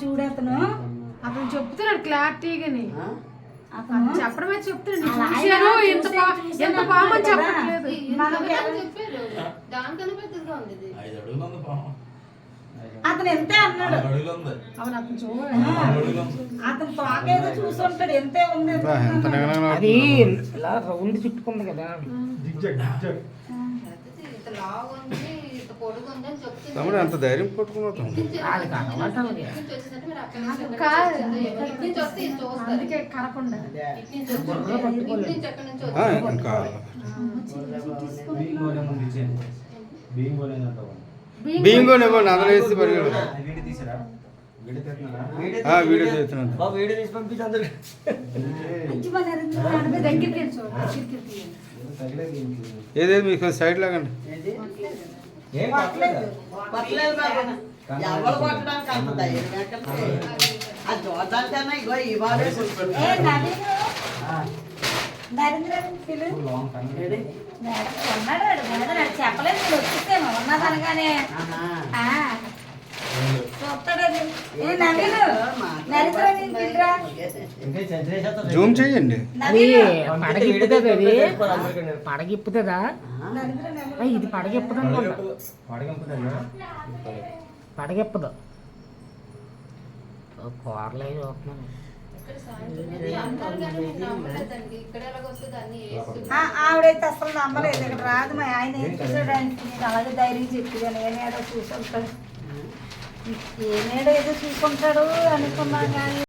చూడు అతను చెప్తున్నాడు క్లారిటీగాని అతను చెప్పడమే చెప్తున్నాడు ఎంత పామని చెప్పట్లేదు అతను ఎంతే అన్నాడు అవును అతను చూడండి అతను తోకేదో చూసుంటాడు ఎంతే ఉంది అది ఇలా రౌండ్ చుట్టుకుంది కదా తమ్ముడు అంత ధైర్యం పట్టుకున్నావు అందుకే కరకుండా ఇంకా బియ్యంగోనే అందులో వేసి పరిగెడు వీడియో చేస్తున్నాను వీడియో తీసి పంపించి దగ్గరికి చూడండి ఏదేది మీకు సైడ్ లాగండి ఎవరు కొట్టడానికి అంత ధైర్యం ఎక్కడికి ఆ చూడడానికన్నా ఇగో ఈ బాగా చెప్పలేదు వచ్చేసాను ఉన్నదనగానే జూమ్ చేయండి పడగిప్పుతుంది అది పడగిప్పుతుందా ఇది పడగిప్పదు అనుకుంటా పడగిప్పదు కూరలు అవి చూస్తున్నాను ఆవిడైతే అసలు నమ్మలేదు ఇక్కడ రాదు మా ఆయన ఏం చూసాడు నేను అలాగే ధైర్యం చెప్పి నేనేదో చూసుకుంటాడు ఏనేడో ఏదో చూసుకుంటాడు అనుకున్నా కానీ